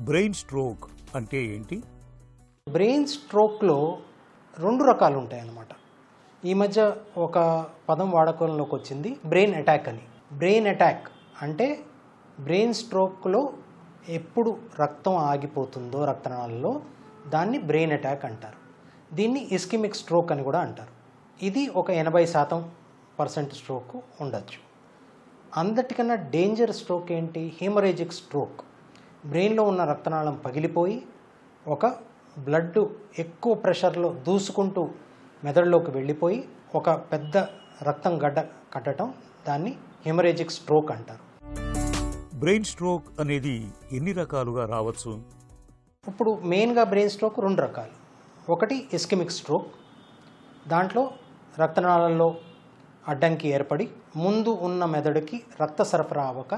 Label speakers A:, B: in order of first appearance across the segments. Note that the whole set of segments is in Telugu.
A: బ్రెయిన్ స్ట్రోక్ అంటే ఏంటి?
B: బ్రెయిన్ స్ట్రోక్లో 2 రకాలు ఉంటాయి అన్నమాట. ఈ మధ్య ఒక పదం వాడకంలోకి వచ్చింది, బ్రెయిన్ అటాక్ అని. బ్రెయిన్ అటాక్ అంటే బ్రెయిన్ స్ట్రోక్లో ఎప్పుడు రక్తం ఆగిపోతుందో రక్తనాళాల్లో దాన్ని బ్రెయిన్ అటాక్ అంటారు. దీన్ని ఇస్కిమిక్ స్ట్రోక్ అని కూడా అంటారు. ఇది ఒక 80% స్ట్రోక్ ఉండొచ్చు. అందటికన్నా డేంజర్ స్ట్రోక్ ఏంటి? Haemorrhagic stroke. బ్రెయిన్లో ఉన్న రక్తనాళం పగిలిపోయి ఒక బ్లడ్ ఎక్కువ ప్రెషర్లో దూసుకుంటూ మెదడులోకి వెళ్ళిపోయి ఒక పెద్ద రక్తం గడ్డ కట్టడం, దాన్ని హెమరేజిక్ స్ట్రోక్ అంటారు.
A: బ్రెయిన్ స్ట్రోక్ అనేది ఎన్ని రకాలుగా రావచ్చు?
B: ఇప్పుడు మెయిన్గా బ్రెయిన్ స్ట్రోక్ 2 రకాలు. ఒకటి ఇస్కిమిక్ స్ట్రోక్. దాంట్లో రక్తనాళాల్లో అడ్డంకి ఏర్పడి ముందు ఉన్న మెదడుకి రక్త సరఫరా అవ్వక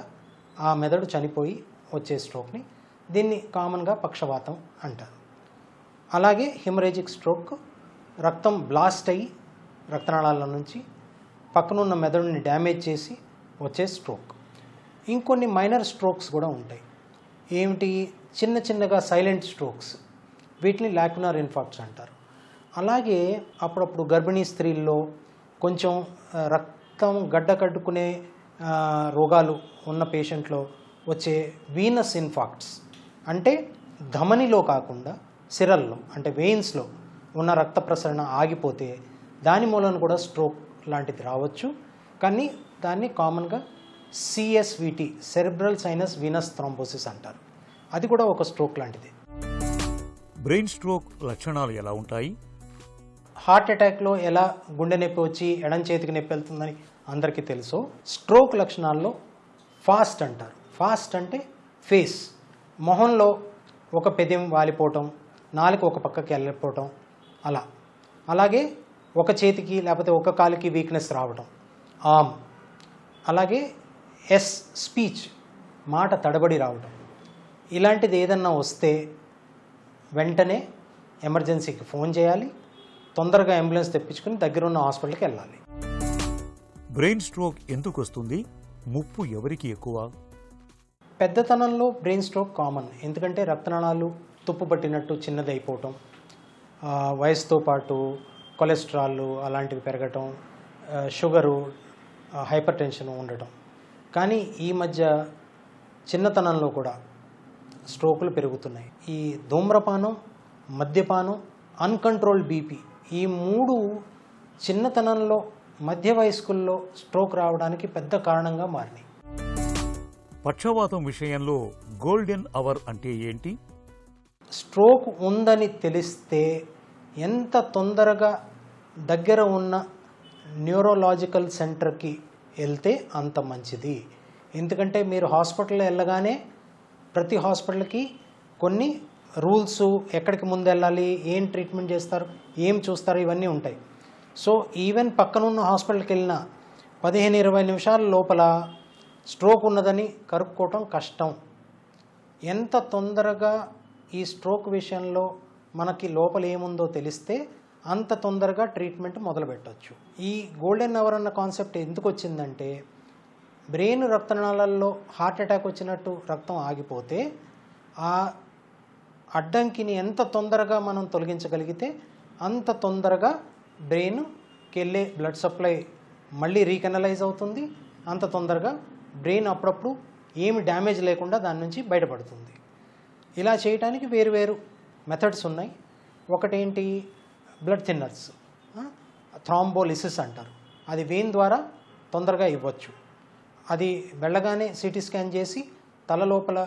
B: ఆ మెదడు చనిపోయి వచ్చే స్ట్రోక్ని, దీన్ని కామన్గా పక్షవాతం అంటారు. అలాగే హెమరేజిక్ స్ట్రోక్, రక్తం బ్లాస్ట్ అయ్యి రక్తనాళాల నుంచి పక్కనున్న మెదడుని డ్యామేజ్ చేసి వచ్చే స్ట్రోక్. ఇంకొన్ని మైనర్ స్ట్రోక్స్ కూడా ఉంటాయి. ఏమిటి? చిన్న చిన్నగా సైలెంట్ స్ట్రోక్స్, వీటిని లాక్యునార్ ఇన్ఫార్క్ట్స్ అంటారు. అలాగే అప్పుడప్పుడు గర్భిణీ స్త్రీల్లో కొంచెం రక్తం గడ్డ కట్టుకునే రోగాలు ఉన్న పేషెంట్లో వచ్చే వీనస్ ఇన్ఫార్క్ట్స్, అంటే ధమనిలో కాకుండా సిరల్లో అంటే వెయిన్స్లో ఉన్న రక్త ప్రసరణ ఆగిపోతే దాని మూలన కూడా స్ట్రోక్ లాంటిది రావచ్చు. కానీ దాన్ని కామన్గా సిఎస్విటి, సెరెబ్రల్ సైనస్ వీనస్ థ్రాంబోసిస్ అంటారు. అది కూడా ఒక స్ట్రోక్ లాంటిది.
A: బ్రెయిన్ స్ట్రోక్ లక్షణాలు ఎలా ఉంటాయి?
B: హార్ట్ అటాక్లో ఎలా గుండె నొప్పి వచ్చి ఎడం చేతికి నొప్పి వెళ్తుందని అందరికీ తెలుసు, స్ట్రోక్ లక్షణాల్లో ఫాస్ట్ అంటారు. ఫాస్ట్ అంటే ఫేస్, మొహంలో ఒక పెదెం వాలిపోవటం, నాలుక ఒక పక్కకి వెళ్ళిపోవటం అలా. అలాగే ఒక చేతికి లేకపోతే ఒక కాలుకి వీక్నెస్ రావటం, ఆర్మ్. అలాగే స్పీచ్, మాట తడబడి రావటం. ఇలాంటిది ఏదన్నా వస్తే వెంటనే ఎమర్జెన్సీకి ఫోన్ చేయాలి, తొందరగా అంబులెన్స్ తెప్పించుకుని దగ్గర ఉన్న హాస్పిటల్కి వెళ్ళాలి.
A: బ్రెయిన్ స్ట్రోక్ ఎందుకు వస్తుంది? ముప్పు ఎవరికి ఎక్కువ?
B: పెద్దతనంలో బ్రెయిన్ స్ట్రోక్ కామన్, ఎందుకంటే రక్తనాళాలు తుప్పు పట్టినట్టు చిన్నది అయిపోవటం, వయసుతో పాటు కొలెస్ట్రాల్ అలాంటివి పెరగటం, షుగరు, హైపర్ టెన్షన్ ఉండటం. కానీ ఈ మధ్య చిన్నతనంలో కూడా స్ట్రోకులు పెరుగుతున్నాయి. ఈ ధూమ్రపానం, మద్యపానం, అన్కంట్రోల్డ్ బీపీ, ఈ 3 చిన్నతనంలో మధ్య వయస్కుల్లో స్ట్రోక్ రావడానికి పెద్ద కారణంగా మారినాయి.
A: పక్షవాతం విషయంలో గోల్డెన్ అవర్ అంటే ఏంటి?
B: స్ట్రోక్ ఉందని తెలిస్తే ఎంత తొందరగా దగ్గర ఉన్న న్యూరోలాజికల్ సెంటర్కి వెళ్తే అంత మంచిది. ఎందుకంటే మీరు హాస్పిటల్లో వెళ్ళగానే ప్రతి హాస్పిటల్కి కొన్ని రూల్స్, ఎక్కడికి ముందు వెళ్ళాలి, ఏం ట్రీట్మెంట్ చేస్తారు, ఏం చూస్తారు, ఇవన్నీ ఉంటాయి. సో ఈవెన్ పక్కనున్న హాస్పిటల్కి వెళ్ళినా 15-20 నిమిషాల లోపల స్ట్రోక్ ఉన్నదని కనుక్కోవటం కష్టం. ఎంత తొందరగా ఈ స్ట్రోక్ విషయంలో మనకి లోపల ఏముందో తెలిస్తే అంత తొందరగా ట్రీట్మెంట్ మొదలు పెట్టవచ్చు. ఈ గోల్డెన్ అవర్ అన్న కాన్సెప్ట్ ఎందుకు వచ్చిందంటే, బ్రెయిన్ రక్తనాళాల్లో హార్ట్ అటాక్ వచ్చినట్టు రక్తం ఆగిపోతే ఆ అడ్డంకిని ఎంత తొందరగా మనం తొలగించగలిగితే అంత తొందరగా బ్రెయిన్కి వెళ్ళే బ్లడ్ సప్లై మళ్ళీ రీకెనలైజ్ అవుతుంది. అంత తొందరగా బ్రెయిన్ అప్పుడప్పుడు ఏమి డ్యామేజ్ లేకుండా దాని నుంచి బయటపడుతుంది. ఇలా చేయడానికి వేరు మెథడ్స్ ఉన్నాయి. ఒకటేంటి? బ్లడ్ థిన్నర్స్, థ్రాంబోలిసిస్ అంటారు. అది వెయిన్ ద్వారా తొందరగా ఇవ్వచ్చు. అది వెళ్ళగానే సిటీ స్కాన్ చేసి తల లోపల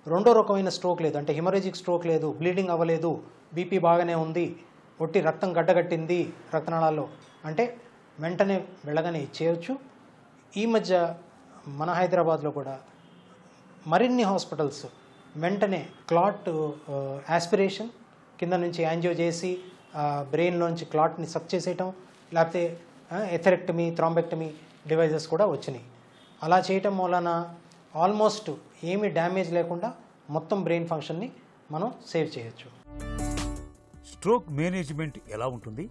B: రెండో రకమైన స్ట్రోక్ లేదు, అంటే హెమరేజిక్ స్ట్రోక్ లేదు, బ్లీడింగ్ అవ్వలేదు, బీపీ బాగానే ఉంది, ఒట్టి రక్తం గడ్డగట్టింది రక్తనాళాల్లో అంటే వెంటనే వెళ్ళగానే ఇచ్చేయచ్చు. ఈ మధ్య మన హైదరాబాద్లో కూడా మరిన్ని హాస్పిటల్స్ వెంటనే క్లాట్ యాస్పిరేషన్ కింద నుంచి యాంజియో చేసి బ్రెయిన్లోంచి క్లాట్ని సక్ చేసేయటం, లేకపోతే ఎథెరెక్టమీ, థ్రాంబెక్టమీ డివైజెస్ కూడా వచ్చినాయి. అలా చేయటం వలన ఆల్మోస్ట్ ఏమీ డ్యామేజ్ లేకుండా మొత్తం బ్రెయిన్ ఫంక్షన్ని మనం సేవ్ చేయొచ్చు.
A: స్ట్రోక్ మేనేజ్మెంట్ ఎలా ఉంటుంది?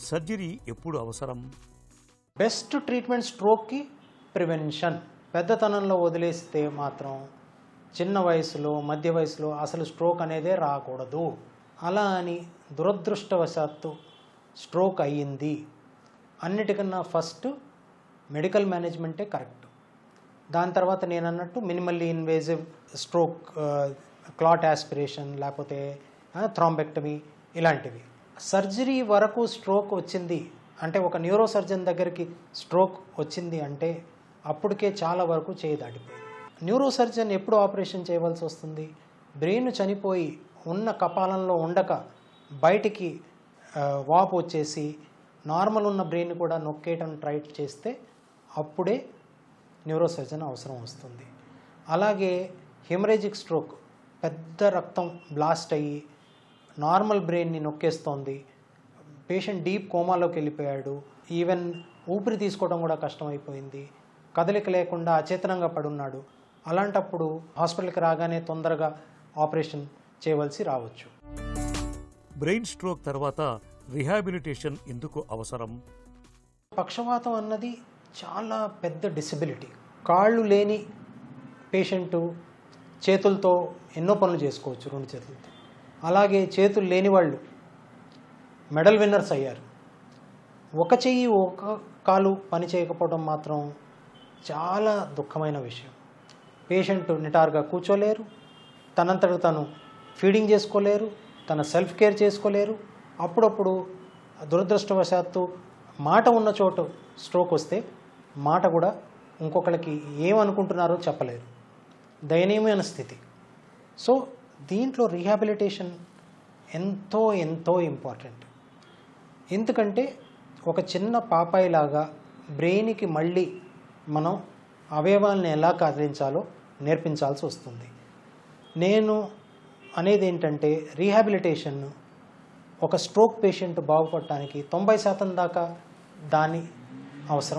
A: సర్జరీ ఎప్పుడు అవసరం?
B: బెస్ట్ ట్రీట్మెంట్ స్ట్రోక్కి ప్రివెన్షన్. పెద్దతనంలో వదిలేస్తే మాత్రం చిన్న వయసులో మధ్య వయసులో అసలు స్ట్రోక్ అనేదే రాకూడదు. అలా అని దురదృష్టవశాత్తు స్ట్రోక్ అయ్యింది, అన్నిటికన్నా ఫస్ట్ మెడికల్ మేనేజ్మెంటే కరెక్ట్. దాని తర్వాత నేను అన్నట్టు minimally invasive stroke, clot aspiration, లేకపోతే థ్రాంబెక్టమీ ఇలాంటివి. సర్జరీ వరకు స్ట్రోక్ వచ్చింది అంటే, ఒక న్యూరో సర్జన్ దగ్గరికి స్ట్రోక్ వచ్చింది అంటే అప్పటికే చాలా వరకు చేయి దాటిపోయింది. న్యూరో సర్జన్ ఎప్పుడు ఆపరేషన్ చేయవలసి వస్తుంది? బ్రెయిన్ చనిపోయి ఉన్న కపాలంలో ఉండక బయటికి వాపు వచ్చేసి నార్మల్ ఉన్న బ్రెయిన్ కూడా నొక్కేయటం ట్రై చేస్తే అప్పుడే న్యూరో సర్జన్ అవసరం వస్తుంది. అలాగే హెమరేజిక్ స్ట్రోక్, పెద్ద రక్తం బ్లాస్ట్ అయ్యి నార్మల్ బ్రెయిన్ని నొక్కేస్తోంది, పేషెంట్ డీప్ కోమాలోకి వెళ్ళిపోయాడు, ఈవెన్ ఊపిరి తీసుకోవడం కూడా కష్టమైపోయింది, కదలిక లేకుండా అచేతనంగా పడున్నాడు. అలాంటప్పుడు హాస్పిటల్కి రాగానే తొందరగా ఆపరేషన్ చేయవలసి రావచ్చు.
A: బ్రెయిన్ స్ట్రోక్ తర్వాత రిహాబిలిటేషన్ ఎందుకు అవసరం?
B: పక్షవాతం అన్నది చాలా పెద్ద డిసెబిలిటీ. కాళ్ళు లేని పేషెంటు చేతులతో ఎన్నో పనులు చేసుకోవచ్చు, 2 చేతులతో. అలాగే చేతులు లేని వాళ్ళు మెడల్ విన్నర్స్ అయ్యారు. ఒక చెయ్యి ఒక కాలు పని చేయకపోవడం మాత్రం చాలా దుఃఖమైన విషయం. పేషెంట్ నిటారుగా కూర్చోలేరు, తనంతట తను ఫీడింగ్ చేసుకోలేరు, తన సెల్ఫ్ కేర్ చేసుకోలేరు. అప్పుడప్పుడు దురదృష్టవశాత్తు మాట ఉన్న చోటు స్ట్రోక్ వస్తే మాట కూడా ఇంకొకరికి ఏమనుకుంటున్నారో చెప్పలేరు. దయనీయమైన స్థితి. సో దీంట్లో రీహాబిలిటేషన్ ఎంతో ఎంతో ఇంపార్టెంట్. ఎందుకంటే ఒక చిన్న పాపాయిలాగా బ్రెయిన్కి మళ్ళీ మనం అవయవాలను ఎలా కదిలించాలో నేర్పించాల్సి వస్తుంది. నేను అనేది ఏంటంటే, రీహాబిలిటేషన్ ఒక స్ట్రోక్ పేషెంట్ బాగుపడటానికి 90% దాకా దాని అవసరం